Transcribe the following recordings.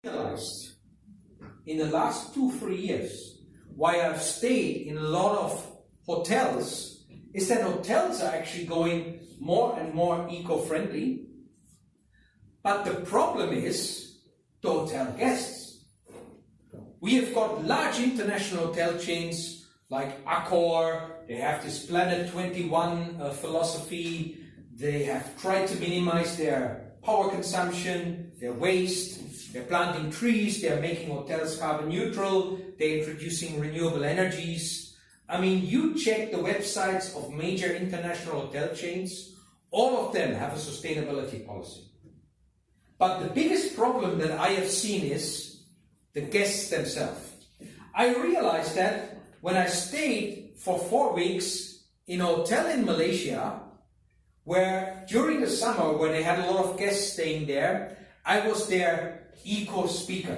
Realized in the last 2-3 years why I've stayed in a lot of hotels is that hotels are actually going more and more eco-friendly, but the problem is the hotel guests. We have got large international hotel chains like Accor. They have this Planet 21 philosophy. They have tried to minimize their power consumption, their waste. They're planting trees, they're making hotels carbon neutral, they're introducing renewable energies. I mean, you check the websites of major international hotel chains, all of them have a sustainability policy. But the biggest problem that I have seen is the guests themselves. I realized that when I stayed for 4 weeks in a hotel in Malaysia, where during the summer, when they had a lot of guests staying there, I was their eco speaker.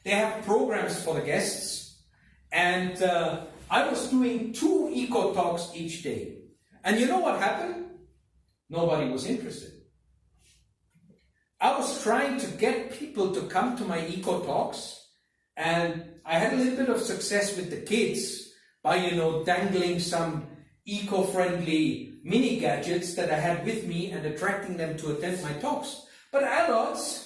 They have programs for the guests, and I was doing 2 eco talks each day. And you know what happened? Nobody was interested. I was trying to get people to come to my eco talks, and I had a little bit of success with the kids by, dangling some eco-friendly mini gadgets that I had with me and attracting them to attend my talks. But adults,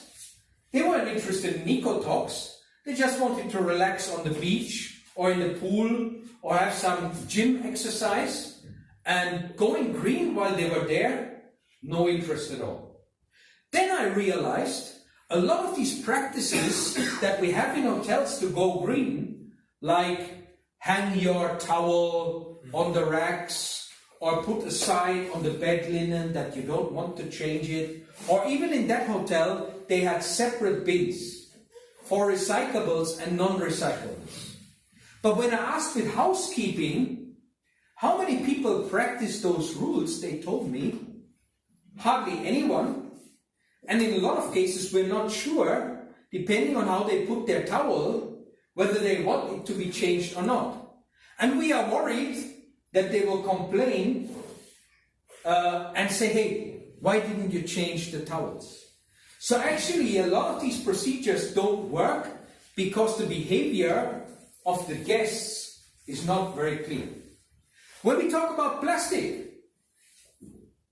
they weren't interested in eco talks. They just wanted to relax on the beach or in the pool or have some gym exercise. And going green while they were there, no interest at all. Then I realized a lot of these practices that we have in hotels to go green, like hang your towel on the racks or put aside on the bed linen that you don't want to change it, or even in that hotel, they had separate bins for recyclables and non-recyclables. But when I asked with housekeeping, how many people practice those rules, they told me, hardly anyone. And in a lot of cases, we're not sure, depending on how they put their towel, whether they want it to be changed or not. And we are worried that they will complain and say, hey, why didn't you change the towels? So actually, a lot of these procedures don't work because the behavior of the guests is not very clear. When we talk about plastic,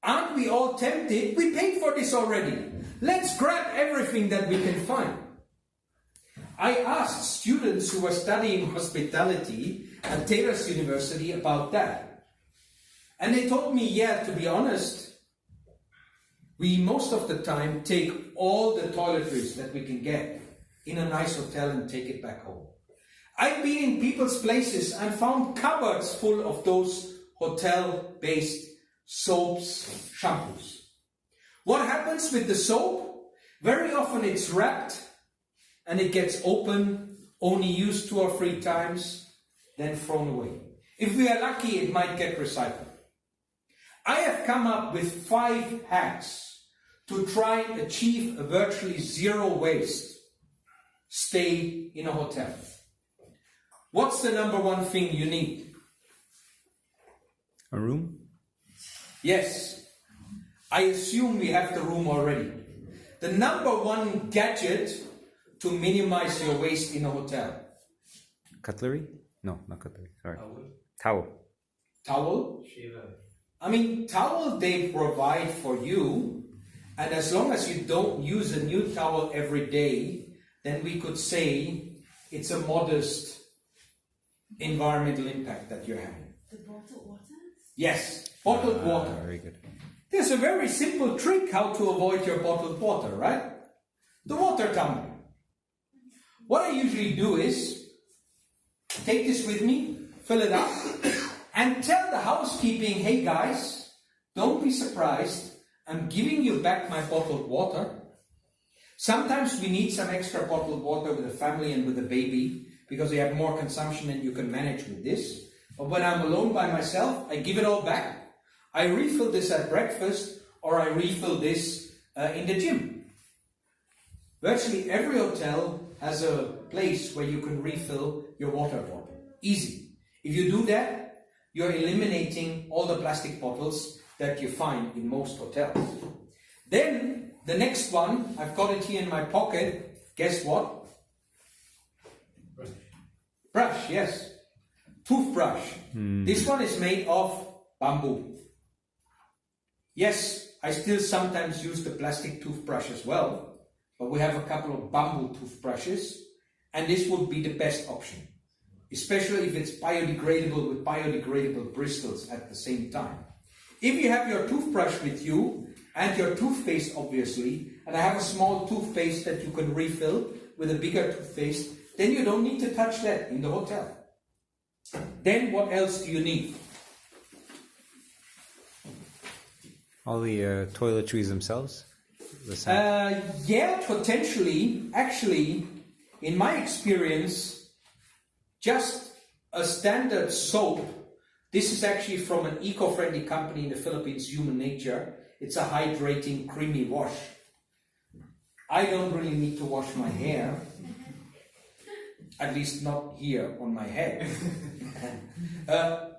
aren't we all tempted? We paid for this already. Let's grab everything that we can find. I asked students who were studying hospitality at Taylor's University about that. And they told me, yeah, to be honest, we most of the time take all the toiletries that we can get in a nice hotel and take it back home. I've been in people's places and found cupboards full of those hotel-based soaps, shampoos. What happens with the soap? Very often it's wrapped and it gets open, only used 2 or 3 times, then thrown away. If we are lucky, it might get recycled. I have come up with 5 hacks to try and achieve a virtually zero waste stay in a hotel. What's the number one thing you need? A room? Yes. I assume we have the room already. The number one gadget to minimize your waste in a hotel. Cutlery? No, not cutlery. Sorry. Towel. Towel? I mean, towel they provide for you, and as long as you don't use a new towel every day, then we could say it's a modest environmental impact that you're having. The bottled water? Yes, bottled water. Very good. There's a very simple trick how to avoid your bottled water, right? The water tumbler. What I usually do is take this with me, fill it up, and tell the housekeeping, hey guys, don't be surprised, I'm giving you back my bottled water. Sometimes we need some extra bottled water with a family and with a baby because we have more consumption than you can manage with this. But when I'm alone by myself, I give it all back. I refill this at breakfast or I refill this in the gym. Virtually every hotel has a place where you can refill your water bottle. Easy. If you do that, you're eliminating all the plastic bottles that you find in most hotels. Then the next one, I've got it here in my pocket, Guess what? Brush, yes. Toothbrush. This one is made of bamboo. Yes, I still sometimes use the plastic toothbrush as well, but we have a couple of bamboo toothbrushes, and this would be the best option, especially if it's biodegradable with biodegradable bristles at the same time. If you have your toothbrush with you and your toothpaste, obviously, and I have a small toothpaste that you can refill with a bigger toothpaste, then you don't need to touch that in the hotel. Then what else do you need? All the toiletries themselves? Yeah, potentially. Actually, in my experience, just a standard soap. This is actually from an eco-friendly company in the Philippines, Human Nature. It's a hydrating, creamy wash. I don't really need to wash my hair. At least not here on my head.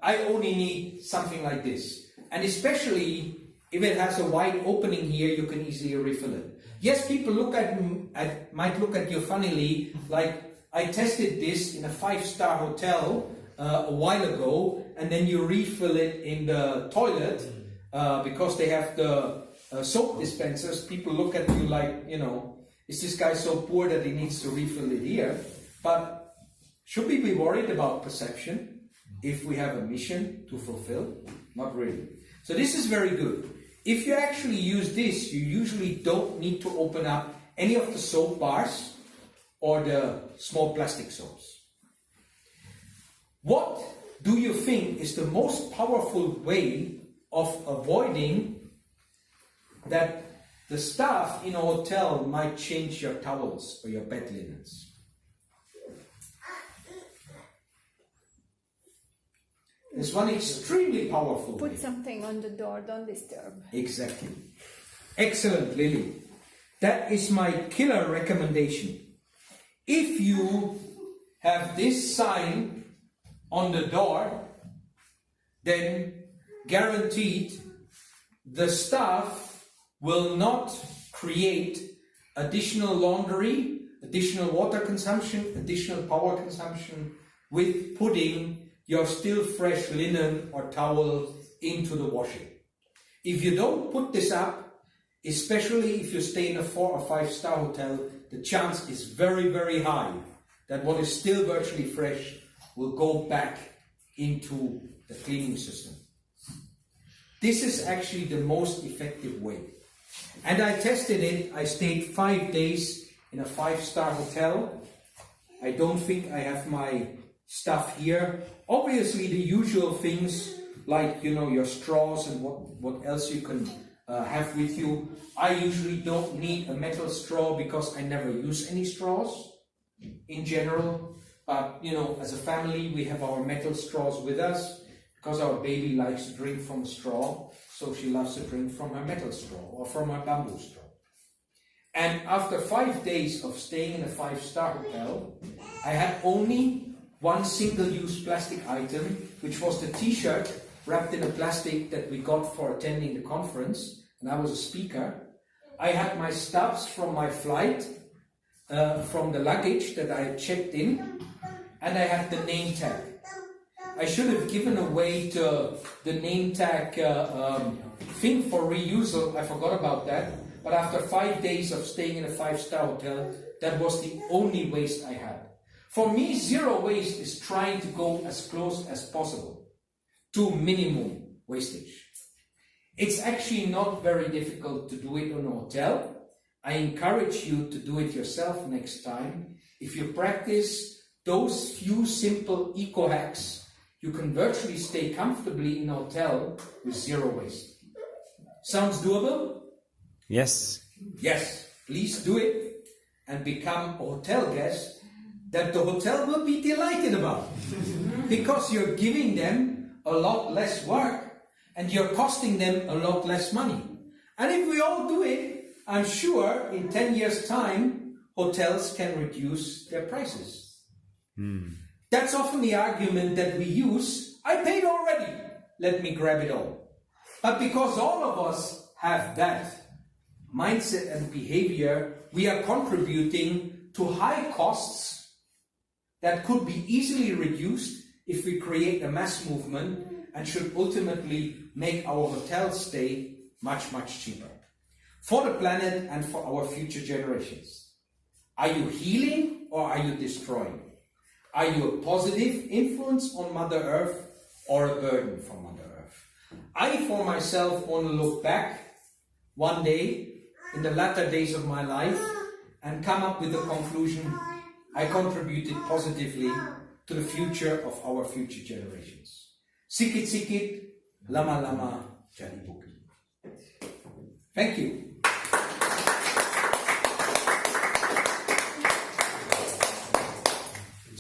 I only need something like this. And especially if it has a wide opening here, you can easily refill it. Yes, people might look at you funnily, like I tested this in a 5-star hotel a while ago, and then you refill it in the toilet because they have the soap dispensers. People look at you like, is this guy so poor that he needs to refill it here? But should we be worried about perception if we have a mission to fulfill? Not really. So this is very good. If you actually use this, you usually don't need to open up any of the soap bars or the small plastic soaps. What do you think is the most powerful way of avoiding that the staff in a hotel might change your towels or your bed linens? There's one extremely powerful way. Put something on the door, don't disturb. Exactly. Excellent, Lily. That is my killer recommendation. If you have this sign on the door, then guaranteed the staff will not create additional laundry, additional water consumption, additional power consumption with putting your still fresh linen or towel into the washing. If you don't put this up, especially if you stay in a 4 or 5-star hotel, the chance is very, very high that what is still virtually fresh will go back into the cleaning system. This is actually the most effective way. And I tested it. I stayed 5 days in a 5-star hotel. I don't think I have my stuff here. Obviously the usual things like your straws and what else you can have with you. I usually don't need a metal straw because I never use any straws in general. But as a family we have our metal straws with us because our baby likes to drink from a straw, so she loves to drink from her metal straw or from her bamboo straw. And after 5 days of staying in a 5-star hotel, I had only one single-use plastic item, which was the t-shirt wrapped in a plastic that we got for attending the conference, and I was a speaker. I had my stubs from my flight, from the luggage that I had checked in, and I had the name tag. I should have given away the name tag thing for reusal. I forgot about that. But after 5 days of staying in a 5-star hotel, that was the only waste I had. For me, zero waste is trying to go as close as possible to minimum wastage. It's actually not very difficult to do it in a hotel. I encourage you to do it yourself next time. If you practice those few simple eco hacks, you can virtually stay comfortably in a hotel with zero waste. Sounds doable? Yes. Yes, please do it and become a hotel guest that the hotel will be delighted about. Because you're giving them a lot less work and you're costing them a lot less money. And if we all do it, I'm sure in 10 years' time, hotels can reduce their prices. That's often the argument that we use. I paid already, let me grab it all. But because all of us have that mindset and behavior, we are contributing to high costs that could be easily reduced if we create a mass movement, and should ultimately make our hotel stay much, much cheaper. For the planet and for our future generations. Are you healing or are you destroying? Are you a positive influence on Mother Earth or a burden for Mother Earth? I, for myself, want to look back one day in the latter days of my life and come up with the conclusion I contributed positively to the future of our future generations. Sikit sikit, lama lama, jadi bukit. Thank you.